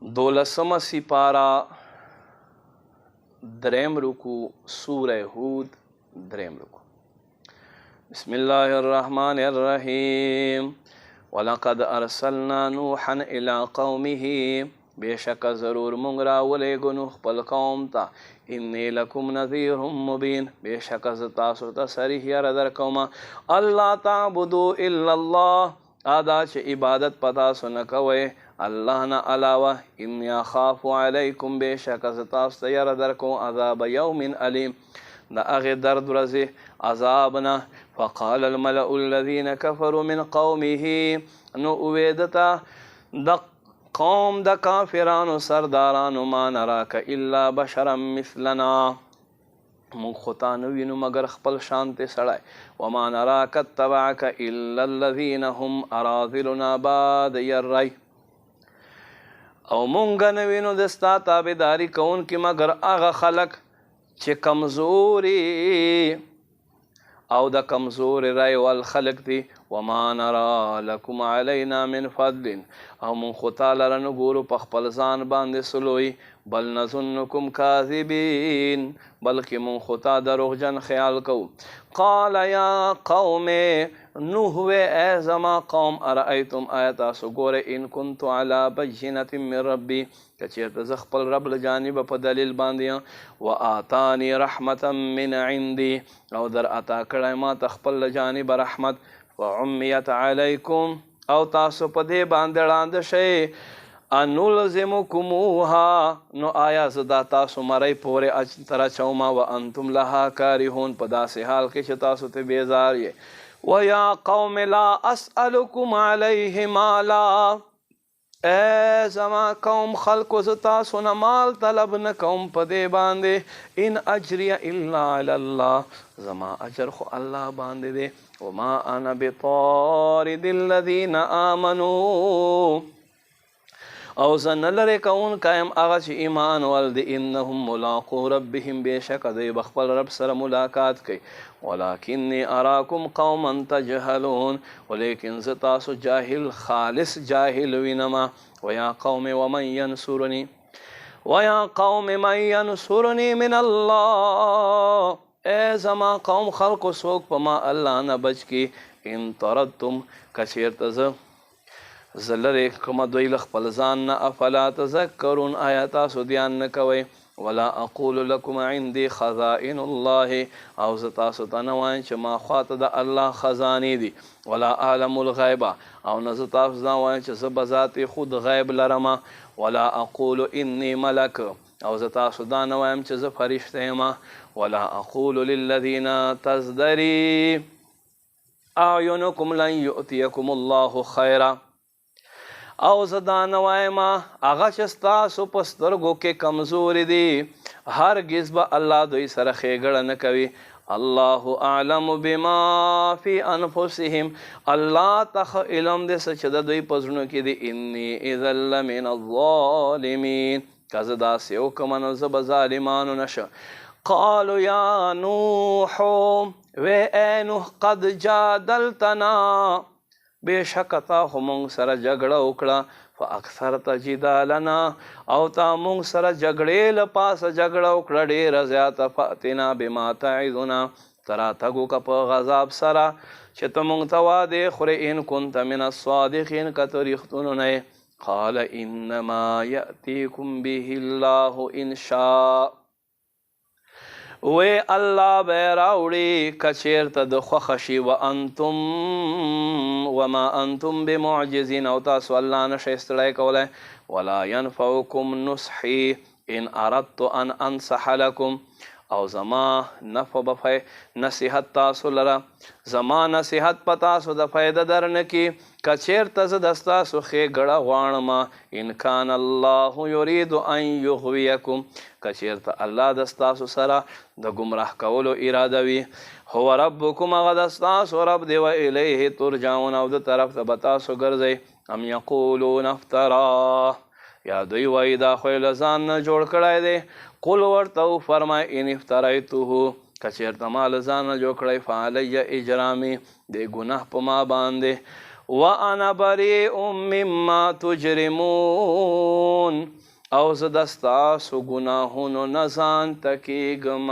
دولسم سپارہ دریم رکو سورہ ہود دریم رکو بسم اللہ الرحمن الرحیم وَلَقَدْ أَرْسَلْنَا نُوحًا إِلَىٰ قَوْمِهِ بے شک ضرور منگ راولے گو نوح پل قوم تا انی لکم نذیر مبین بے شک از تاسو تا صریح یر در قوما اللہ تعبدو الا اللہ آدا چھ عبادت پتا سنکوے اللہ نا علاوہ انی اخاف علیکم بے شک از تاسو تا یر در کو عذاب یوم علیم دا اغی درد رزی عذابنا فقال الملأ الذین کفروا من قومه نو اویدتا دا قوم دا کافرانو سردارانو ما نراک الا بشرا مثلنا من خطانوینو مگر خپل شانت سڑای وما نراک اتبعک الا الذین هم اراذلنا باد یرئی او مونگا نوینو دستا تابداری کون کی مگر آغا خلق چه کمزوری او دا کمزور رای والخلق دی وما نرا لکم علینا من فضل او من خطا لرنو گورو پخپل زان باند سلوی بل نظنکم کاذبین بلکہ من خطا دروغ جن خیال کو قال یا قوم نوحوے اے زما قوم ارائیتم آیتا سو گورے ان کنتو علا بجنت من ربی کچیرت زخپل رب لجانب پا دلیل باندیاں و آتانی رحمتا من عندی او در عطا کڑای ما تخپل لجانب رحمت و عمیت علیکم او تاسو پا دے باندراند شے انلزمکموها نو آیا زدا تاسو مرائی پورے ترا چوما و انتم لها کارہون پدا سے حال کے چھ تاسو تے بیزار یہ وَيَا قَوْمِ لَا أَسْأَلُكُمْ عَلَيْهِ مَالًا اے زما قوم خلق زتا سنا مال طلب نکوم پدے باندے ان اجری الا علی اللہ زما اجر خو اللہ باندے دے وما انا بطارد الذین آمنوا او زن لرے کون قائم اغش ایمان والد انہم ملاقو ربهم بے شک دے بخبل رب سر ملاقات کی ولیکنی اراکم قوما تجہلون ولیکن زتاسو جاہل خالص جاہل وینما ویا قوم ومن ینصرنی ویا قوم من ینصرنی من اللہ اے زما قوم خلق سوک پما اللہ نہ بچ کی ان طردتم کثیر تز زلر کما دوی لخپل ځان نه افلا تذکرون آیا تاسو دیان نه کوئ ولا اقول لكم عندي خزائن الله او ز تاسو ته نه وایم چې ما خواته د الله خزانې دي ولا اعلم الغیب او نه ز تاسو نه وایم چې زه به ذات خود غیب لرم ولا اقول انی ملک او ز تاسو دا نه وایم چې زه فرشته یم ولا اقول للذین تزدری اعینکم لن یؤتیکم الله خیرا او زدا نوائما آغا چستاسو پسترگو کے کمزوری دی ہرگز با اللہ دوی سر خیگڑ نکوی اللہ اعلم بما فی انفسهم اللہ تخ علم دے سچد دوی پزنو کی دی انی اذل من الظالمین کزدا سیو کمن زب ظالمانو نش قالوا یا نوحو وے اے نوح قد جادلتنا بے شک تا خو مونږ سره جګړه وکړه فاکثرت جدالنا او تا مونږ سره جګړې لپاسه جګړه وکړه ډېره زیاته فاتنا بما تعظنا ترا تګو که په غضب سره چې ته مونږ ته وعدې خورې ان كنت من الصادقین که ته رښتونو نه قال انما یأتیکم به الله ان شاء وے اللہ بے راوڑی کچیر تد خوخشی وما انتم بمعجزین او تاسو اللہ نشیستڑے کولے ولا ینفعکم نصحی ان اردت ان انصح لکم او زما نفع بفے نصیحت تاسو لرا زما نصیحت پتاسو د فائدہ درنکی کچیر تز دستاسو خی گڑا غوانما ان کان اللہ یرید ان یغویکم کچیر تا اللہ دستاسو سرا د گمراہ کولو ارادوی هو ربکم اغدستاسو رب دی و الیه ترجعون او د طرف تبتاسو گرزی ام یقولون افترا یا دوی وای دا خویل ځان نه جوړ کړی دی قل ورته فرمای ان افتریته کچیر تمال ځان نه جوړ کړی فعلی اجرامی دی گناه په ما باندې وانا بریء مما تجرمون او زه د ستاسو ګناهونو نه ځان تکېږم.